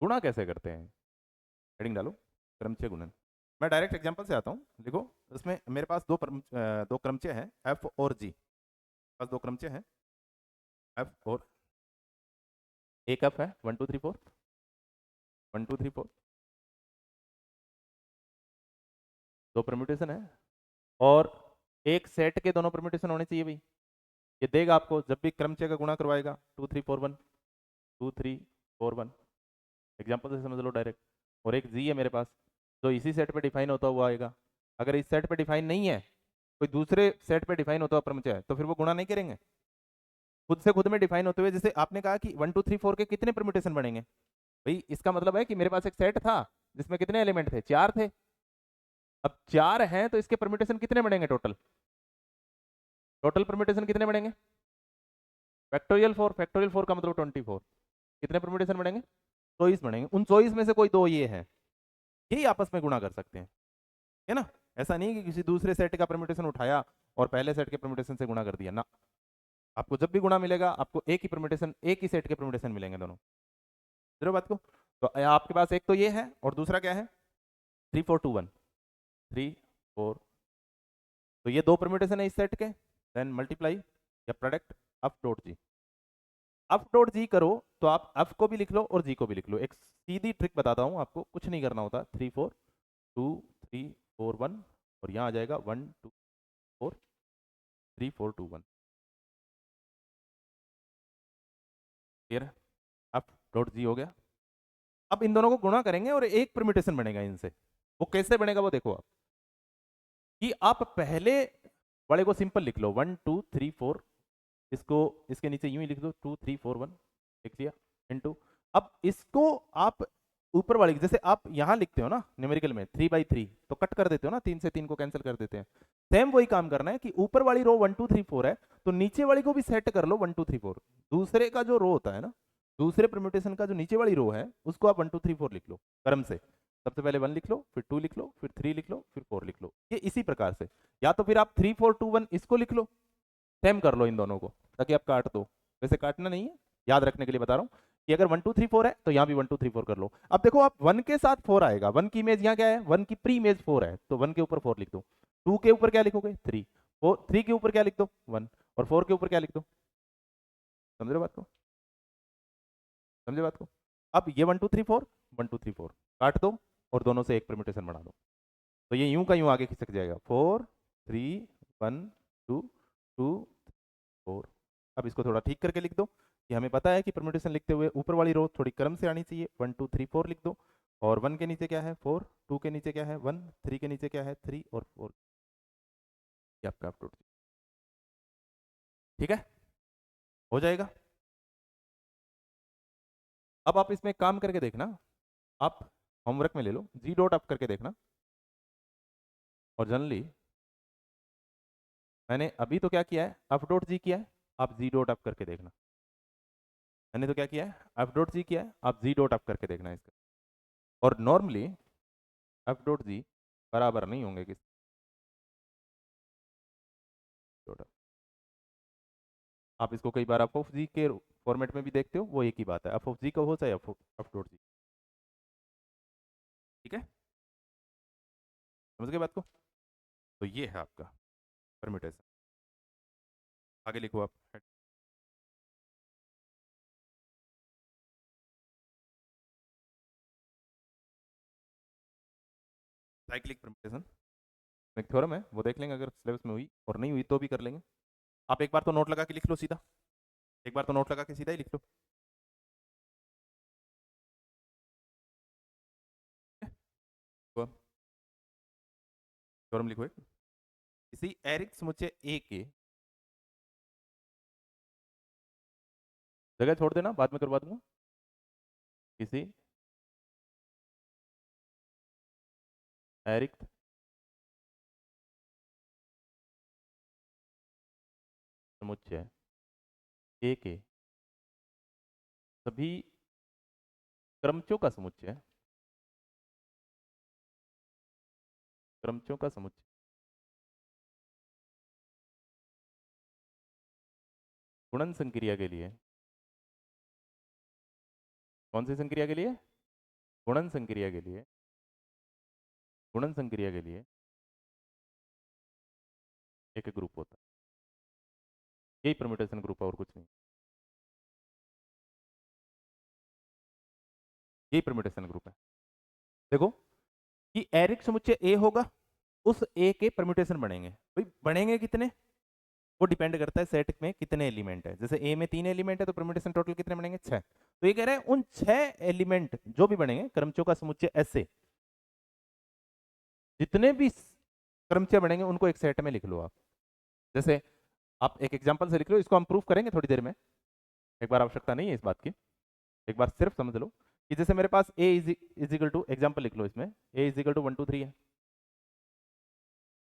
गुणा कैसे करते हैं, हेडिंग डालो क्रमचय गुणन। मैं डायरेक्ट एग्जांपल से आता हूँ, देखो इसमें मेरे पास दो क्रमचय हैं एफ और जी। पास दो क्रमचय हैं एफ और, एक एफ है 1 2 3 4, 1 2 3 4, दो परम्यूटेशन है। और एक सेट के दोनों परम्यूटेशन होने चाहिए भाई। ये देगा आपको जब भी क्रमचय का गुणा करवाएगा, 2 3 4 1, 2 3 4 1। एग्जाम्पल से समझ लो डायरेक्ट। और एक जी है मेरे पास जो इसी सेट पे डिफाइन होता हुआ आएगा। अगर इस सेट पे डिफाइन नहीं है, कोई दूसरे सेट पे डिफाइन होता हुआ परम्यूचय है, तो फिर वो गुणा नहीं करेंगे। खुद से खुद में डिफाइन होते हुए, जैसे आपने कहा कि 1 2 3 4 के कितने परम्यूटेशन बनेंगे भाई, इसका मतलब है कि मेरे पास एक सेट था जिसमें कितने एलिमेंट थे, 4 थे। अब 4 हैं तो इसके परम्यूटेशन कितने बनेंगे टोटल, टोटल परम्यूटेशन कितने बनेंगे, फैक्टोरियल 4, फैक्टोरियल 4 का मतलब 24। कितने परम्यूटेशन बनेंगे, 24 बनेंगे। उन 24 में से कोई दो ये है, यही आपस में गुणा कर सकते हैं, है ना। ऐसा नहीं कि किसी दूसरे सेट का परम्यूटेशन उठाया और पहले सेट के परम्यूटेशन से गुणा कर दिया ना। आपको जब भी गुणा मिलेगा आपको एक ही परम्यूटेशन, एक ही सेट के परम्यूटेशन मिलेंगे दोनों। जरूर बात को। तो आपके पास एक तो ये है और दूसरा क्या है, 3 4 2 1, 3 4। तो ये दो परम्यूटेशन है इस सेट के, देन मल्टीप्लाई या product of dot G. Of dot G करो तो आप अफ को भी लिख लो और जी को भी लिख लो। एक सीधी ट्रिक बताता हूँ आपको, कुछ नहीं करना होता। 3 4 2 3 4 1, और यहाँ आ जाएगा 1 2 4 3 4 2 1। क्लियर है, अफ डॉट जी हो गया। अब इन दोनों को गुणा करेंगे और एक परम्यूटेशन बनेगा इनसे। वो कैसे बनेगा वो देखो आप, कि आप पहले वाले को सिंपल लिख लो 1 2 3 4, इसको इसके नीचे यूं ही लिख दो 2 3 4 1, लिख लिया इनटू। अब इसको आप ऊपर वाले जैसे आप यहाँ लिखते हो ना न्यूमेरिकल में 3/3, तो कट कर देते हो ना, 3 से 3 को कैंसिल कर देते हैं। सेम वही काम करना है कि ऊपर वाली रो 1 2 3 4 है, तो नीचे वाली को भी सेट कर लो 1 2 3 4। दूसरे का जो रो होता है ना, दूसरे परम्यूटेशन का जो नीचे वाली रो है, उसको आप 1 2 3 4 लिख लो क्रम से। सबसे पहले 1 लिख लो, फिर 2 लिख लो, फिर 3 लिख लो, फिर 4 लिख लो, ये इसी प्रकार से। या तो फिर आप 3 4 2 1 इसको लिख लो, सेम कर लो इन दोनों को, ताकि आप काट दो। वैसे काटना नहीं है, याद रखने के लिए बता रहा हूँ कि अगर 1 2 3 4 है तो यहाँ भी 1 2 3 4 कर लो। अब देखो आप 1 के साथ 4 आएगा, 1 की इमेज यहाँ क्या है, 1 की प्री इमेज 4 है, तो 1 के ऊपर 4 लिख दो। 2 के ऊपर क्या लिखोगे 3, 4 3 के ऊपर क्या लिख दो 1, और 4 के ऊपर क्या लिख दो। समझ रहे बात को, समझे बात को। अब ये 1 2 3 4 1 2 3 4 काट दो और दोनों से एक परम्यूटेशन बना दो, तो ये यूं का यूं आगे खिसक जाएगा 4 3 1 2 2 4। अब इसको थोड़ा ठीक करके लिख दो कि हमें पता है कि परम्यूटेशन लिखते हुए ऊपर वाली रो थोड़ी क्रम से आनी चाहिए। 1 2 3 4 लिख दो, और 1 के नीचे क्या है 4, 2 के नीचे क्या है 1, 3 के नीचे क्या है 3, और 4। ये आपका अपलोड, ठीक है, हो जाएगा। अब आप इसमें काम करके देखना, आप होमवर्क में ले लो, जी डॉट अप करके देखना। और जनरली मैंने अभी तो क्या किया है, अप डॉट जी किया है, आप जी डॉट अप करके देखना। मैंने तो क्या किया है, अप डॉट जी किया है, आप जी डॉट अप करके देखना इसका। और नॉर्मली अप डॉट जी बराबर नहीं होंगे किस डॉट अप। आप इसको कई बार अप ऑफ जी के फॉर्मेट में भी देखते हो, वो एक ही बात है, अप ऑफ जी का हो चाहे अप डॉट जी, ठीक है, समझ गए बात को। तो ये है आपका परम्यूटेशन। आगे लिखो आप, साइक्लिक परम्यूटेशन एक थ्योरम है, वो देख लेंगे अगर सिलेबस में हुई, और नहीं हुई तो भी कर लेंगे। आप एक बार तो नोट लगा के लिख लो सीधा, एक बार तो नोट लगा के सीधा ही लिख लो। थ्योरम लिखो, किसी एरिक समुच्चय ए के, जगह छोड़ देना बाद में करवा दूंगा, किसी एरिक समुच्चय ए के सभी क्रमचों का समुच्चय, क्रमचों का समुच्चय गुणन संक्रिया के लिए, कौन सी संक्रिया के लिए, गुणन संक्रिया के लिए, गुणन संक्रिया के लिए एक ग्रुप होता है। यही परम्यूटेशन ग्रुप है और कुछ नहीं, यही परम्यूटेशन ग्रुप है। देखो कि एरिक समुच्चय ए होगा, उस ए के परम्यूटेशन बनेंगे, भाई बनेंगे कितने, वो डिपेंड करता है सेट में कितने एलिमेंट है। जैसे ए में 3 एलिमेंट है तो परम्यूटेशन टोटल कितने बनेंगे 6। तो ये कह रहे हैं उन 6 एलिमेंट जो भी बनेंगे क्रमचों का समुच्चय ऐसे, जितने भी क्रमचय बनेंगे उनको एक सेट में लिख लो आप। जैसे आप एक एग्जांपल से लिख लो, इसको हम प्रूफ करेंगे थोड़ी देर में, एक बार आवश्यकता नहीं है इस बात की, एक बार सिर्फ समझ लो कि जैसे मेरे पास ए इज इक्वल टू, एग्जाम्पल लिख लो इसमें, ए इज इक्वल टू 1 2 3 है,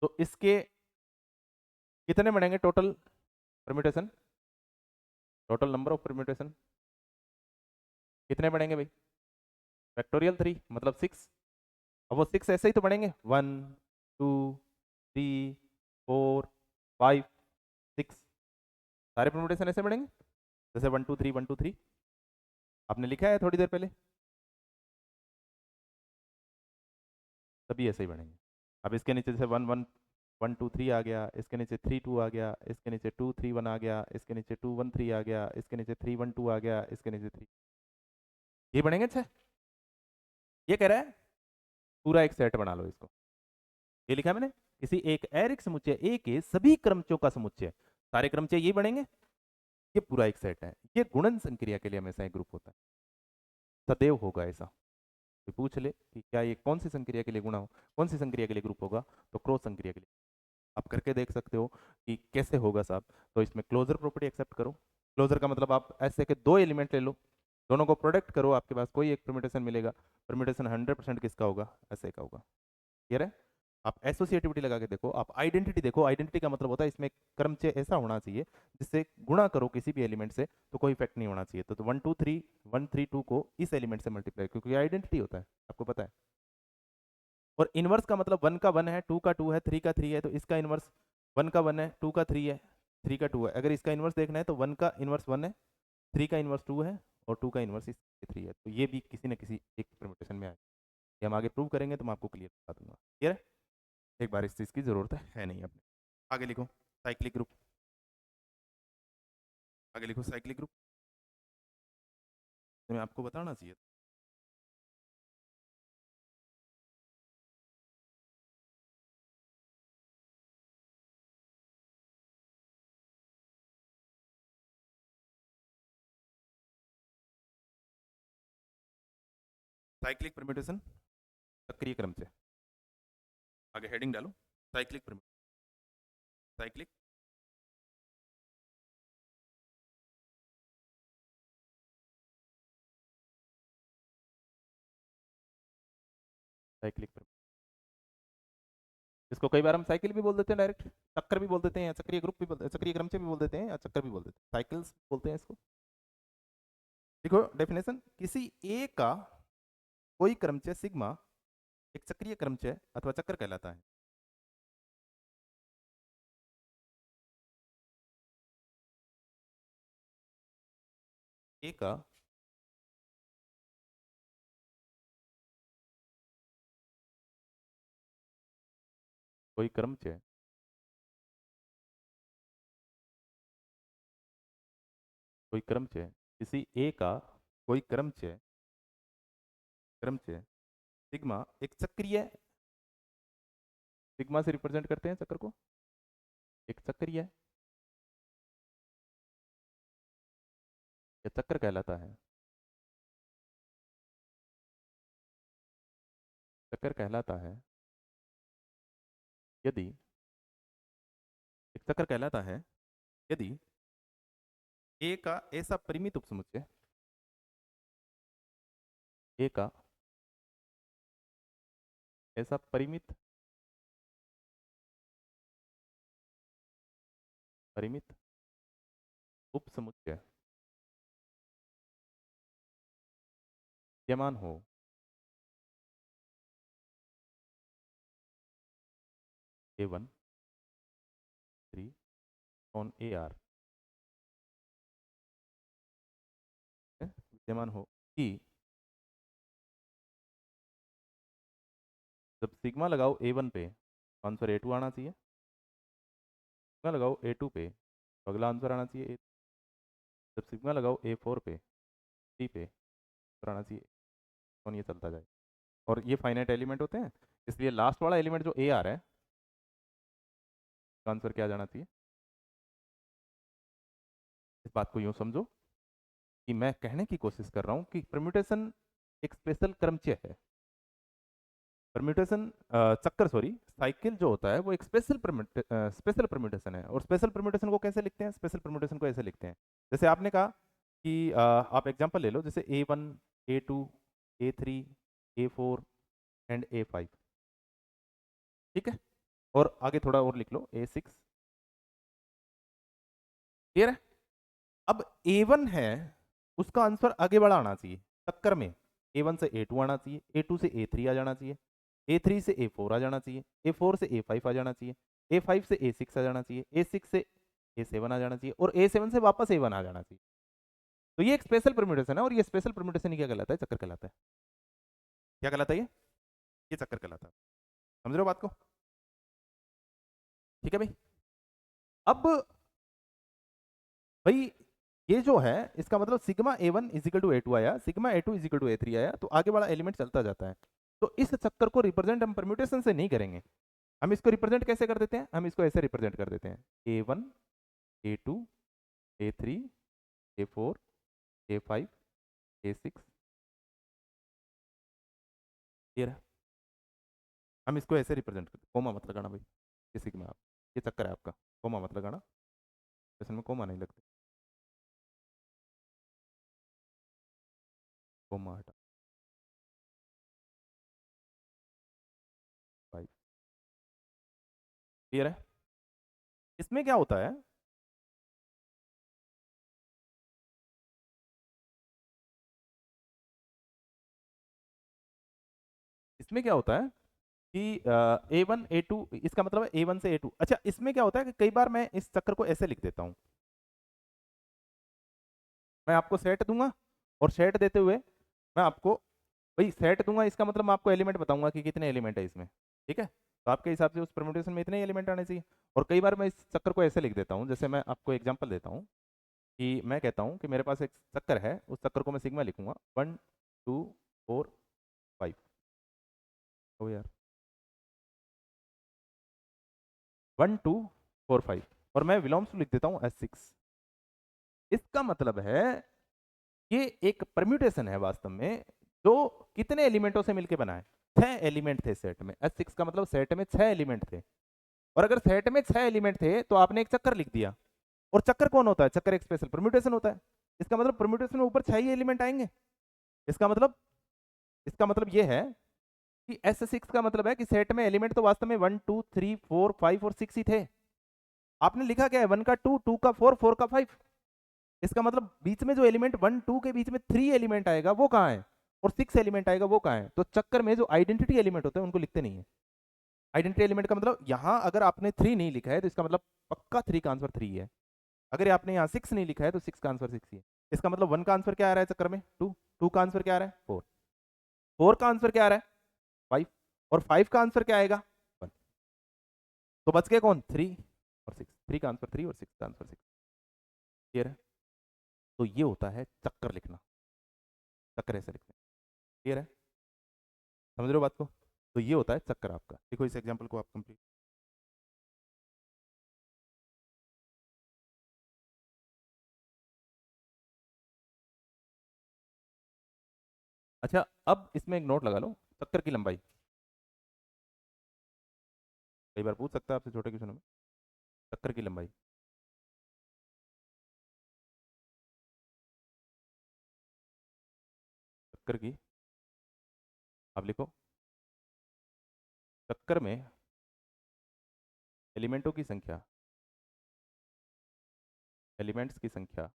तो इसके कितने बनेंगे total permutation, total number of permutation कितने बनेंगे भाई, फैक्टोरियल 3 मतलब 6। अब वो 6 ऐसे ही तो बनेंगे 1 2 3 4 5 6, सारे परम्यूटेशन ऐसे बनेंगे, जैसे 1 2 3 1 2 3 आपने लिखा है थोड़ी देर पहले, सभी ऐसे ही बनेंगे। अब इसके नीचे जैसे 1 1 1 2 3 आ गया, इसके नीचे 3 2 आ गया, इसके नीचे 2 3 1 आ गया, इसके नीचे 2 1 3 आ गया, इसके नीचे 3 1 2 आ गया, इसके नीचे 3, ये बनेंगे 6। ये कह रहा है पूरा एक सेट बना लो इसको, ये लिखा है मैंने, किसी एक एरिक समुच्चय ए के सभी क्रमचों का समुच्चय, सारे क्रमचय ये बनेंगे, ये पूरा एक सेट है। ये गुणन संक्रिया के लिए हमेशा एक ग्रुप होता है, सदैव होगा ऐसा। कोई पूछ ले कि क्या ये कौन सी संक्रिया के लिए गुणा हो, कौन सी संक्रिया के लिए ग्रुप होगा, तो क्रॉस संक्रिया के लिए। आप करके देख सकते हो कि कैसे होगा साहब। तो इसमें क्लोजर प्रॉपर्टी एक्सेप्ट करो। क्लोजर का मतलब आप ऐसे के दो एलिमेंट ले लो, दोनों को प्रोडक्ट करो, आपके पास कोई एक परम्यूटेशन मिलेगा। परम्यूटेशन 100% किसका होगा? ऐसे का होगा। क्लियर है? आप एसोसिएटिविटी लगा के देखो, आप आइडेंटिटी देखो। आइडेंटिटी का मतलब होता है इसमें क्रमचय ऐसा होना चाहिए जिससे गुणा करो किसी भी एलिमेंट से तो कोई इफेक्ट नहीं होना चाहिए। तो 1 2 3 1 3 2 को इस एलिमेंट से मल्टीप्लाई, क्योंकि आइडेंटिटी होता है, आपको पता है। और इनवर्स का मतलब 1 का 1 है, 2 का 2 है, 3 का 3 है, तो इसका इनवर्स 1 का 1 है, 2 का 3 है, 3 का 2 है। अगर इसका इनवर्स देखना है तो 1 का इनवर्स 1 है, 3 का इनवर्स 2 है, और 2 का इनवर्स 3 है। तो ये भी किसी न किसी एक परम्यूटेशन में आए। ये हम आगे प्रूव करेंगे तो मैं आपको क्लियर बता दूंगा। क्लियर है? एक बार इस चीज़ की ज़रूरत है नहीं अपने। आगे लिखो साइक्लिक ग्रुप। आगे लिखो साइक्लिक ग्रुप। मैं आपको बताना चाहिए। साइक्लिक परम्यूटेशन चक्रीय क्रम से। आगे हेडिंग डालो cyclic permutation. Cyclic cyclic permutation, इसको कई बार हम साइकिल भी बोल देते हैं, डायरेक्ट चक्कर भी बोल देते हैं, या चक्रीय ग्रुप भी बोलते हैं, चक्रीय क्रम से भी बोल देते हैं, या चक्कर भी बोल देते हैं, साइकिल्स बोलते हैं इसको। देखो डेफिनेशन, किसी ए का कोई क्रमचय सिग्मा एक चक्रीय क्रमचय अथवा चक्कर कहलाता है। ए का कोई क्रमचय कोई क्रमचय किसी ए का कोई क्रमचय क्रमचय सिग्मा एक चक्रीय, सिग्मा से रिप्रेजेंट करते हैं चक्कर को, एक चक्रीय या चक्कर कहलाता है। चक्कर कहलाता है यदि, एक चक्कर कहलाता है यदि ए का ऐसा परिमित उपसमुच्चय, ए का ऐसा परिमित परिमित उपसमुच्चय विद्यमान हो, A1 3 ऑन AR विद्यमान हो कि जब सिग्मा लगाओ A1 पे तो आंसर A2 आना चाहिए, सिग्मा लगाओ A2 पे तो अगला आंसर आना चाहिए A, जब सिग्मा लगाओ A4 पे, C पे तो आना चाहिए, और ये चलता जाए। और ये फाइनाइट एलिमेंट होते हैं, इसलिए लास्ट वाला एलिमेंट जो A आ रहा है तो आंसर क्या जाना चाहिए। इस बात को यूँ समझो कि मैं कहने की कोशिश कर रहा हूँ कि परम्यूटेशन एक स्पेशल क्रमचय है। परम्यूटेशन चक्कर सॉरी साइकिल जो होता है वो एक स्पेशल परम्यूटेशन है। और स्पेशल परम्यूटेशन को कैसे लिखते हैं? स्पेशल परम्यूटेशन को ऐसे लिखते हैं, जैसे आपने कहा कि आप एग्जांपल ले लो, जैसे A1 A2 A3 A4 and A5, ठीक है। और आगे थोड़ा और लिख लो A6। क्लियर है? अब A1 है, उसका आंसर आगे बढ़ा आना चाहिए टक्कर में। A1 से A2 आना चाहिए, A2 से A3 आ जाना चाहिए, A3 से A4 आ जाना चाहिए, A4 से A5 आ जाना चाहिए, A5 से A6 आ जाना चाहिए, A6 से A7 आ जाना चाहिए, और A7 से वापस A1 आ जाना चाहिए। तो ये एक स्पेशल परम्यूटेशन है, और ये स्पेशल परम्यूटेशन ही क्या कहलाता है? चक्कर कहलाता है। क्या कहलाता है ये चक्कर कहलाता है। समझ रहे हो बात को? ठीक है भाई। अब भाई ये जो है इसका मतलब sigma A1 is equal to A2 आया, sigma A2 is equal to A3 आया, तो आगे वाला एलिमेंट चलता जाता है। तो इस चक्कर को रिप्रेजेंट हम परम्यूटेशन से नहीं करेंगे। हम इसको रिप्रेजेंट कैसे कर देते हैं? हम इसको ऐसे रिप्रेजेंट कर देते हैं A1 A2 A3 A4 A5 A6। ये रहा, हम इसको ऐसे रिप्रेजेंट करते हैं, कोमा मत लगाना भाई, ये सिग्मा। ये चक्कर है आपका, कोमा मत लगाना, क्वेश्चन में कोमा नहीं लगते, कोमा हटा भाई। क्लियर है? इसमें क्या होता है, इसमें क्या होता है कि A1 A2, इसका मतलब है A1 से A2। अच्छा, इसमें क्या होता है कि कई बार मैं इस चक्कर को ऐसे लिख देता हूँ, मैं आपको सेट दूंगा और सेट देते हुए मैं आपको, भाई सेट दूंगा इसका मतलब मैं आपको एलिमेंट बताऊंगा कि कितने एलिमेंट है इसमें, ठीक है? तो आपके हिसाब से उस परम्यूटेशन में इतने एलिमेंट आने चाहिए। और कई बार मैं इस चक्कर को ऐसे लिख देता हूँ, जैसे मैं आपको एग्जांपल देता हूँ कि मैं कहता हूँ कि मेरे पास एक चक्कर है, उस चक्कर को मैं सिग्मा लिखूंगा 1 2 4 5। ओ यार, 1 2 4 5, और मैं विलोम से लिख देता हूँ S6। इसका मतलब है ये एक परम्यूटेशन है वास्तव में, जो कितने एलिमेंटों से मिलकर बना है? 6 एलिमेंट थे सेट में, S6 का मतलब सेट में 6 एलिमेंट थे। और अगर सेट में 6 एलिमेंट थे तो आपने एक चक्कर लिख दिया, और चक्कर कौन होता है? चक्कर एक स्पेशल परम्यूटेशन होता है। इसका मतलब परम्यूटेशन में ऊपर 6 ही एलिमेंट आएंगे। इसका मतलब, इसका मतलब ये है कि S6 का मतलब है कि सेट में एलिमेंट तो वास्तव में 1 2 3 4 5 और 6 ही थे। आपने लिखा क्या है? 1 का 2, 2 का 4, 4 का 5। इसका मतलब बीच में जो एलिमेंट 1 2 के बीच में 3 एलिमेंट आएगा वो कहाँ है, और 6 एलिमेंट आएगा वो कहाँ है? तो चक्कर में जो आइडेंटिटी एलिमेंट होते हैं उनको लिखते नहीं है। आइडेंटिटी एलिमेंट का मतलब यहाँ अगर आपने 3 नहीं लिखा है तो इसका मतलब पक्का 3 का आंसर 3 है। अगर आपने यहाँ 6 नहीं लिखा है तो 6 का आंसर 6 ही है। इसका मतलब 1 का आंसर क्या आ रहा है चक्कर में? 2। 2 का आंसर क्या आ रहा है? 4। 4 का आंसर क्या आ रहा है? 5। और 5 का आंसर क्या आएगा? 1। तो बच गए कौन? 3 और 6। 3 का आंसर 3 और 6 का आंसर 6। क्लियर है? तो ये होता है चक्कर लिखना, चक्कर ऐसे लिखते हैं। क्लियर है? समझ रहे हो बात को? तो ये होता है चक्कर आपका। देखो इस एग्जांपल को आप कंप्लीट। अच्छा, अब इसमें एक नोट लगा लो, चक्कर की लंबाई कई बार पूछ सकता है आपसे छोटे क्वेश्चन में। चक्कर की लंबाई, चक्कर की, आप लिखो, चक्कर में एलिमेंटों की संख्या, एलिमेंट्स की संख्या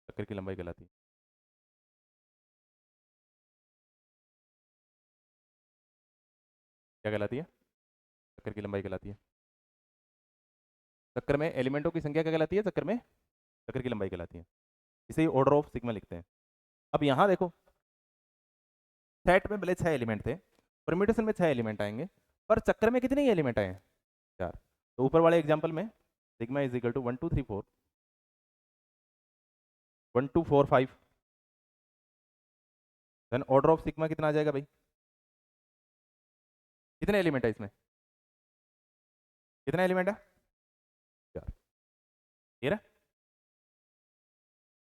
चक्कर की लंबाई कहलाती है। क्या कहलाती है? चक्कर की लंबाई कहलाती है। चक्कर में एलिमेंटों की संख्या क्या कहलाती है? चक्कर में चक्कर की लंबाई कहलाती है। इसे ऑर्डर ऑफ सिग्मा लिखते हैं। अब यहाँ देखो, सेट में भले 6 एलिमेंट थे, परम्यूटेशन में 6 एलिमेंट आएंगे, पर चक्कर में कितने ही एलिमेंट आए हैं? 4। तो ऊपर वाले एग्जाम्पल में sigma is equal to 1 2 3 4, 1 2 4 5, then order of sigma कितना आ जाएगा भाई? कितने एलिमेंट है इसमें? कितने एलिमेंट है? 4। क्लियर है?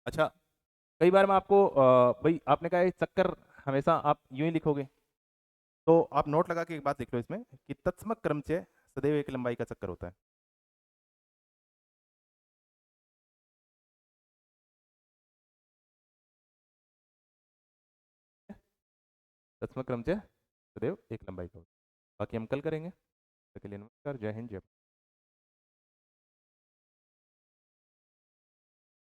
अच्छा, कई बार मैं आपको भाई आपने कहा है चक्कर हमेशा आप यूं ही लिखोगे, तो आप नोट लगा के एक बात लिख लो इसमें कि तत्समक क्रम से सदैव एक लंबाई का चक्कर होता है। तत्समक क्रम से सदैव एक लंबाई का होता है। बाकी हम कल करेंगे। तब तक के लिए नमस्कार, जय हिंद, जय भारत।